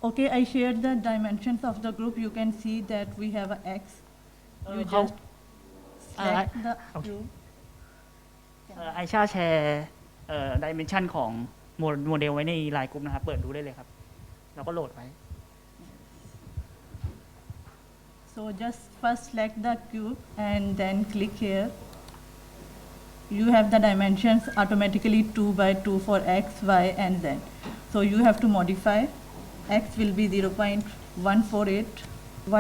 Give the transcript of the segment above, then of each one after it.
Okay, I shared the dimensions of the group. You can see that we have a X. You just select the group. ไอชาแชร์ดิเมนชันของโมเดลไว้ในไลน์กลุ่มนะครับเปิดดูได้เลยครับแล้วก็โหลดไว้ So just first select the cube and then click here. You have the dimensions automatically 2 by 2 for X, Y and Z. So you have to modify. X will be 0.148,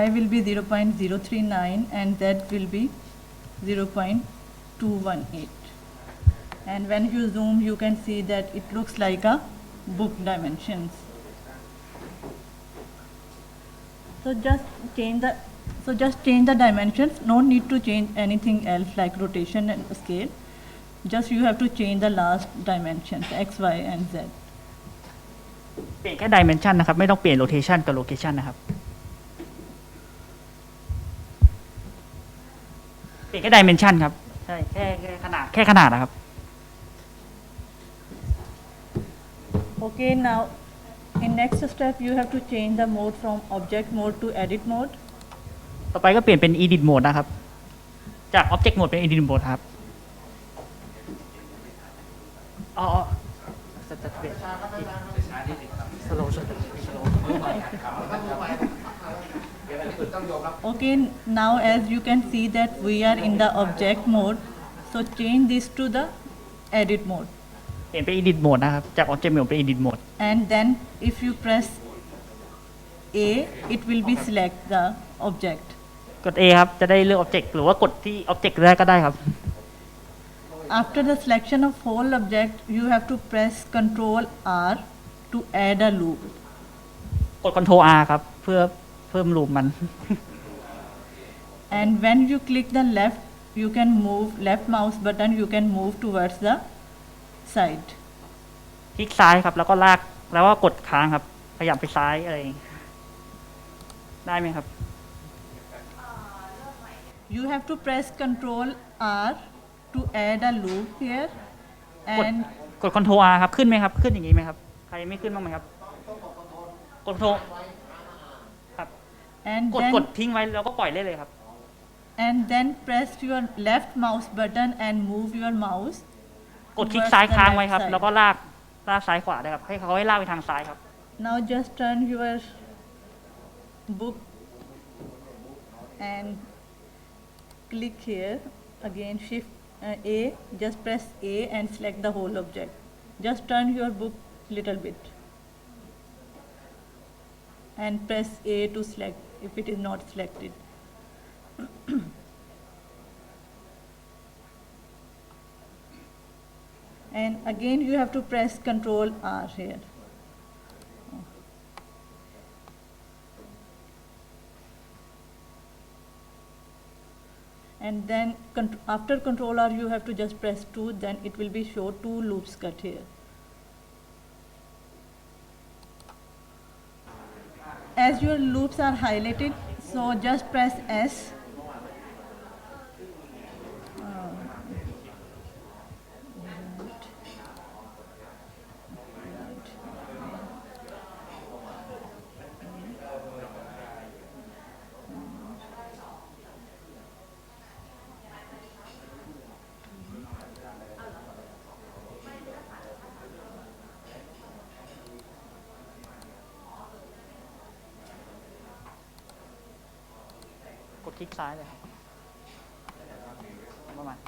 Y will be 0.039 and Z will be 0.218. And when you zoom, you can see that it looks like a book dimensions. So just change the dimensions. No need to change anything else like rotation and scale. Just you have to change the last dimensions X, Y and Z. เปลี่ยนแค่ดิเมนชันนะครับไม่ต้องเปลี่ยนโรเทชันกับโลเคชันนะครับเปลี่ยนแค่ดิเมนชันครับใช่แค่ขนาดนะครับ Okay, now in next step you have to change the mode from object mode to edit mode. ต่อไปก็เปลี่ยนเป็น edit mode นะครับจาก object mode เป็น edit mode ครับอ๋อจะเปลี่ยน slow Okay, now as you can see that we are in the object mode, so change this to the edit mode. เปลี่ยนเป็น edit mode นะครับจาก object mode เป็น edit mode And then if you press A, it will be select the object. กด A ครับจะได้เลือก object หรือว่ากดที่ object แรกก็ได้ครับ After the selection of whole object, you have to press Ctrl R to add a loop. กด Ctrl R ครับเพื่อเพิ่มลูปมัน And when you click the left, you can move left mouse button, you can move towards the side. คลิกซ้ายครับแล้วก็ลากแล้วก็กดค้างครับขยับไปซ้ายอะไรอย่างงี้ได้ไหมครับ You have to press Ctrl R to add a loop here. กด Ctrl R ครับขึ้นไหมครับขึ้นอย่างนี้ไหมครับใครไม่ขึ้นบ้างไหมครับกด Ctrl ครับ And กดทิ้งไว้แล้วก็ปล่อยได้เลยครับ then press your left mouse button and move your mouse. กดคลิกซ้ายค้างไว้ครับแล้วก็ลากซ้ายขวาได้ครับให้เขาให้ลากไปทางซ้ายครับ Now just turn your book and click here. Again shift A, just press A and select the whole object. Just turn your book little bit and press A to select if it is not selected. And again you have to press Ctrl R here. And then after Ctrl R you have to just press 2, then it will be show 2 loops cut here. As your loops are highlighted, so just press S.กดคลิกซ้ายเลยครับประมาณ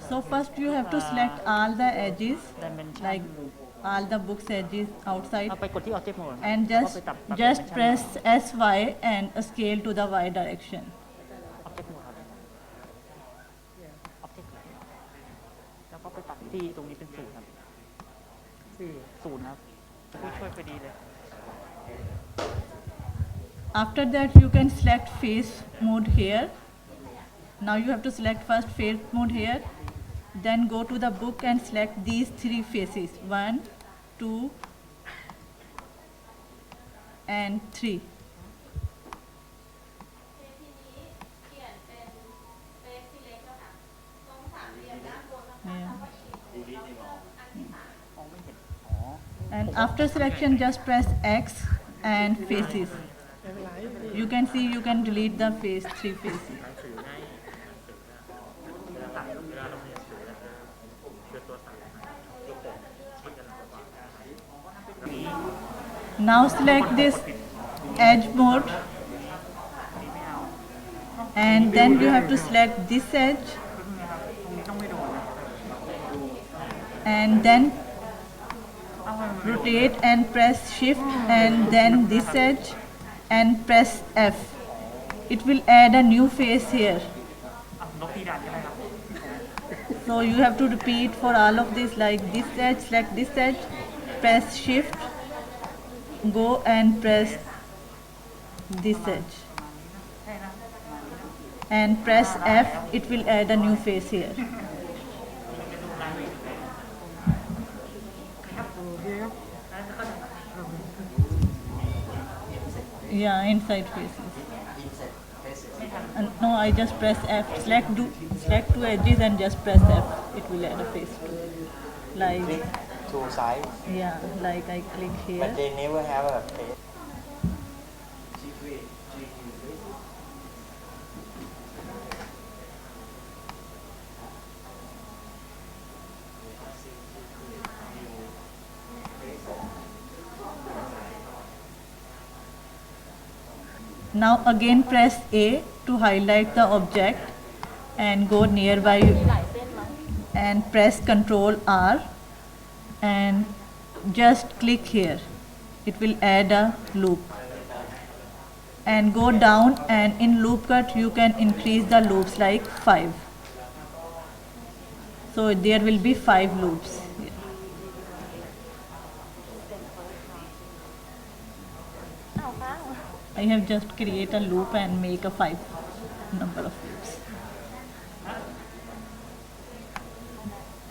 So first you have to select all the edges, dimension like all the books edges outside, เอาไปกดที่ object mode and แล้วก็ไปตัด just dimension press SY and scale to the Y direction. object mode ครับ object แล้วก็ไปตัดที่ตรงนี้เป็นศูนย์ครับศูนย์ครับผู้ช่วยพอดีเลย After that you can select face mode here. Now you have to select first face mode here, then go to the book and select these 3 faces, 1, 2 and 3. And after selection, just press X and faces. You can see you can delete the face, 3 faces. Now select this edge mode, and then you have to select this edge, and then rotate and press shift and then this edge and press F. It will add a new face here. So you have to repeat for all of this, like this edge, select this edge, press shift, go and press this edge and press F. It will add a new face here. Yeah, inside faces. No, I just press F. Select 2 edges and just press F. It will add a face too. Like Click two sides, yeah, like I click here. but they never have a face. Now again press A to highlight the object and go nearby and press Ctrl R and just click here. It will add a loop. And go down, and in loop cut you can increase the loops like 5. So there will be 5 loops. I have just create a loop and make a 5 number of loops.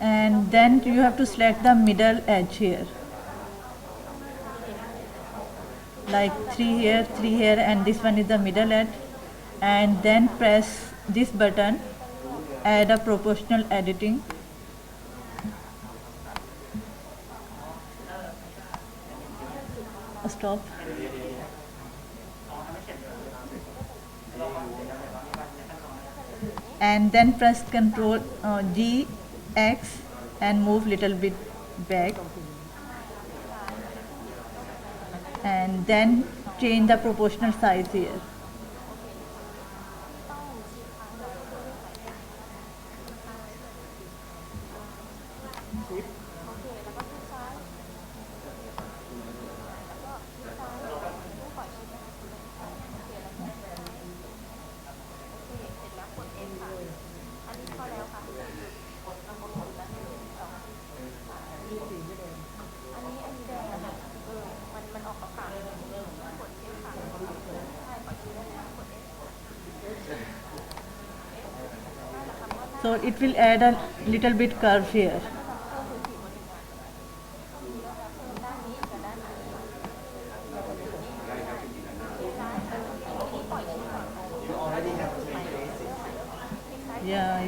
And then you have to select the middle edge here. Like 3 here, and this one is the middle edge. And then press this button, add a proportional editing. Stop. And then press Ctrl G, X and move little bit back. And then change the proportional size here. So it will add a little bit curve here. Yeah.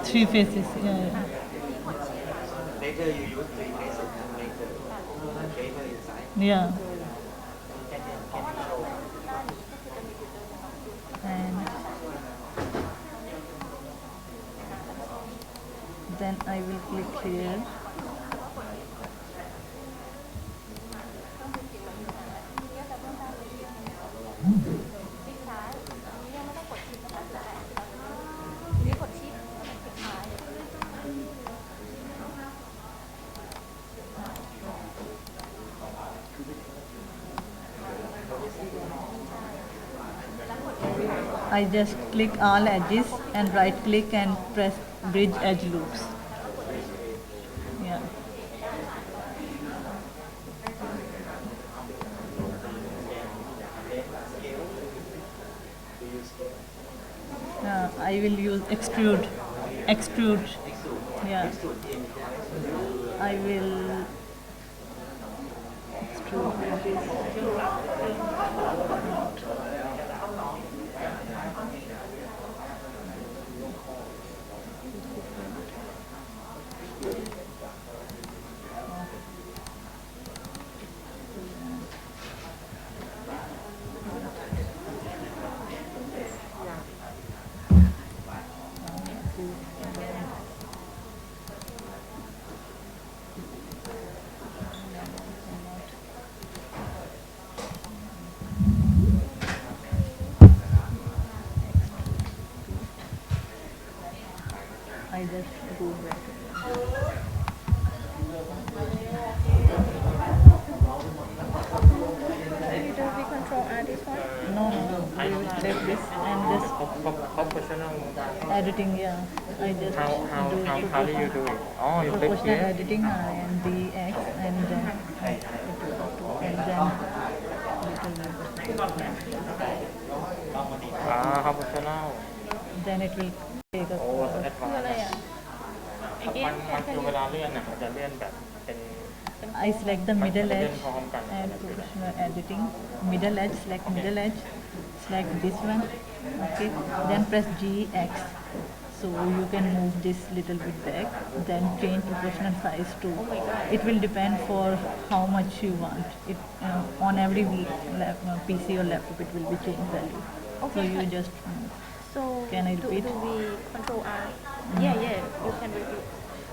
3 faces. Yeah. Later you use 3 faces and later inside. Yeah. And then I will click here. I just click all edges and right click and press bridge edge loops. Yeah. I will use extrude. Yeah. I will I just go back. Did we control this one? No, we will select this and this Proportional. editing, yeah. I just do How do you do it? Oh, you click proportional here. editing and dx and then Proportional. then it will take a โอ้ คืออะไรอ่ะ มันคือเวลาเลื่อนน่ะมันจะเลื่อนแบบเป็น I select the middle เลื่อน edge พร้อมกัน and proportional editing, middle edge, select middle edge, select this one, okay, then press GX. So you can move this little bit back, then change proportional size to, it will depend for how much you want. It on every PC or laptop it will be changed value. So you just move. so Can I repeat? do we control R yeah you can repeat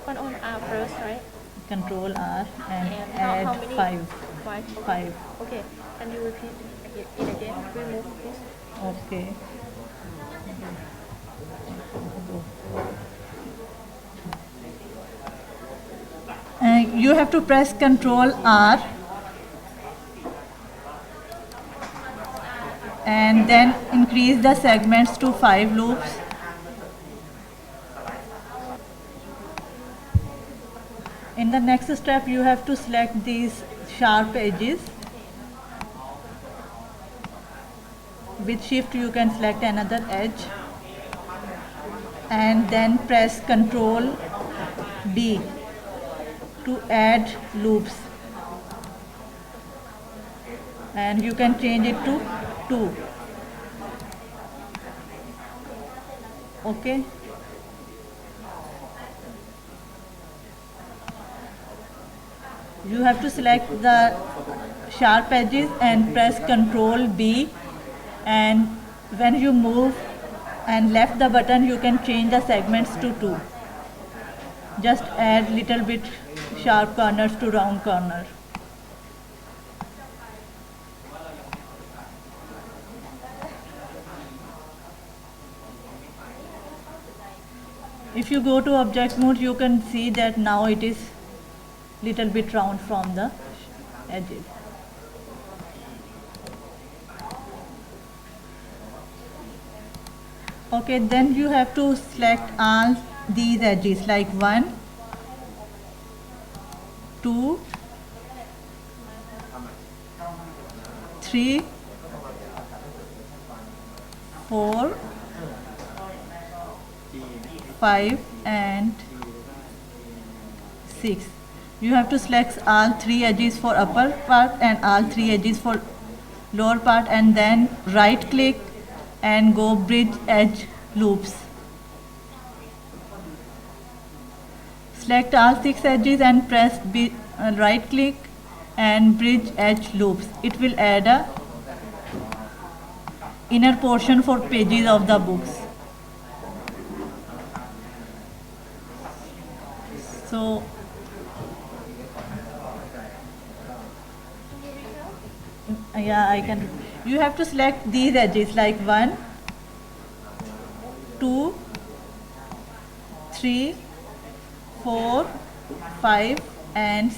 control R first right Control R and and how add many 5. five 5. okay can you repeat it again remove this Okay. You have to press Control R and then increase the segments to 5 loops. In the next step, you have to select these sharp edges. With shift you can select another edge and then press Ctrl D to add loops, and you can change it to 2. Okay. You have to select the sharp edges and press Ctrl B, and when you move and left the button you can change the segments to 2. Just add little bit sharp corners to round corner. If you go to object mode you can see that now it is little bit round from the edges. Okay, then you have to select all these edges like 1, 2, 3, 4, 5 and 6. You have to select all 3 edges for upper part and all 3 edges for lower part, and then right click and go bridge edge loops. Select all 6 edges and press right click and bridge edge loops. It will add a inner portion for pages of the books. So yeah, I can. You have to select these edges like 1, 2, 3, 4, 5 and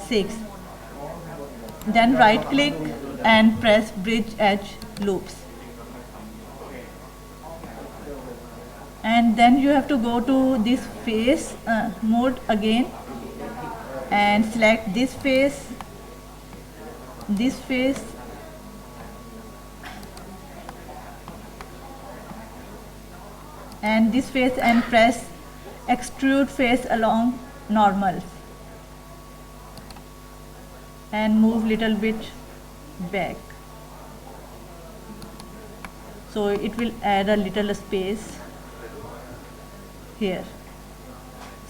6. Then right click and press bridge edge loops. And then you have to go to this face mode again and select this face, and this face, and press extrude face along normals. and move little bit back. So it will add a little space here.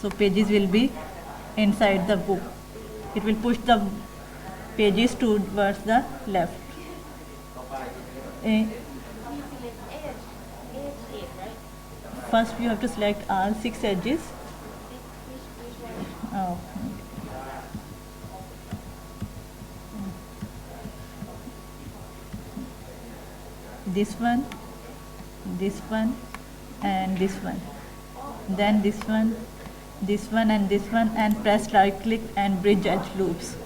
So pages will be inside the book. It will push the pages towards the left. First you have to select all 6 edges. Oh. This one, and this one. Then this one, and this one, and press right click and bridge edge loops.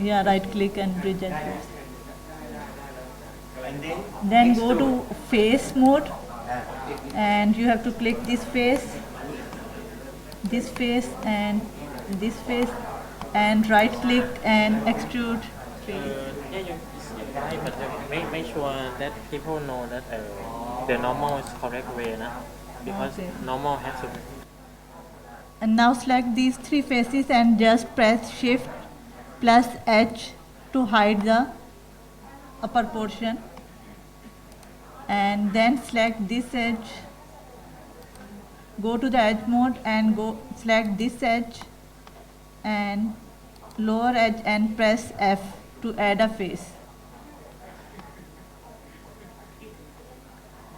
Yeah, right click and bridge edge loops. Then go to face mode, and you have to click this face, and this face, and right click and extrude face. Yeah, you guide, but make sure that people know that the normal is correct way, na? Because Okay. normal has to. And now select these 3 faces and just press shift plus H to hide the upper portion. And then select this edge, go to the edge mode and select this edge and lower edge and press F to add a face.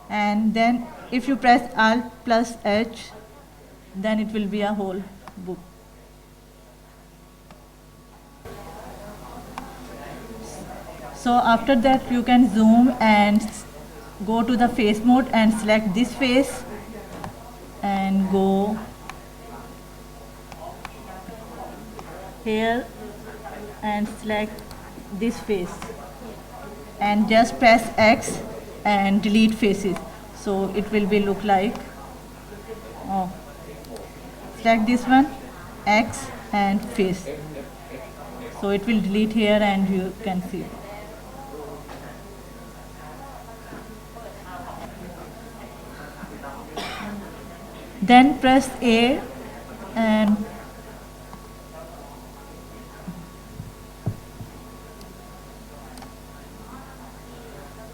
And then if you press Alt plus H, then it will be a whole book. So after that you can zoom and go to the face mode and select this face and go here and select this face and just press X and delete faces. So it will be look like, select this one, X and face. So it will delete here and you can see. Then press A and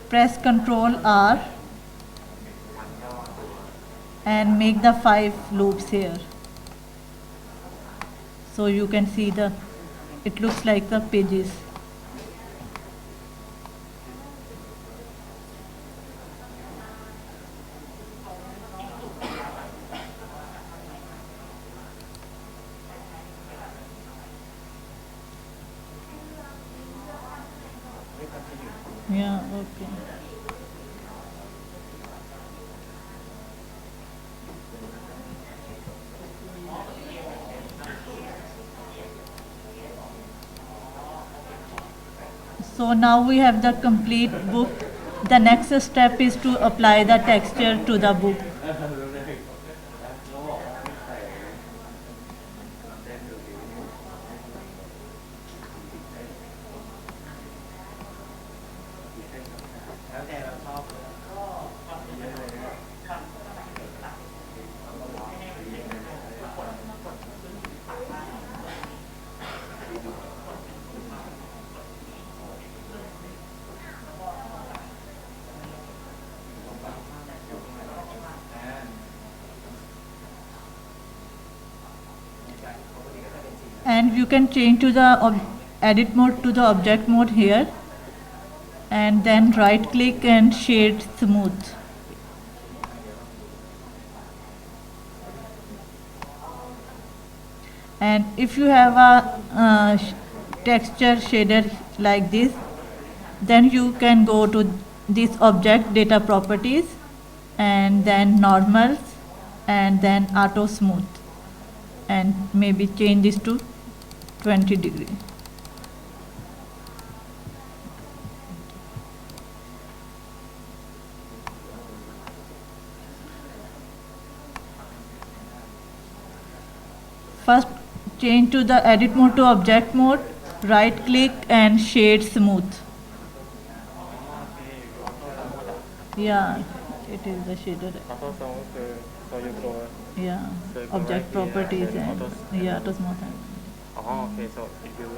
press Ctrl R and make the 5 loops here. So you can see it looks like the pages. Yeah, okay. So now we have the complete book. The next step is to apply the texture to the book. And you can change to the edit mode to the object mode here, and then right click and shade smooth. And if you have a texture shader like this, then you can go to this object data properties and then normals and then auto smooth, and maybe change this to 20 degree. First change to the edit mode to object mode, right click and shade smooth. Yeah, it is the shader. auto zoom ก็คือ so you go Yeah, so you go object right here properties and and auto yeah, auto smooth. oh okay so if you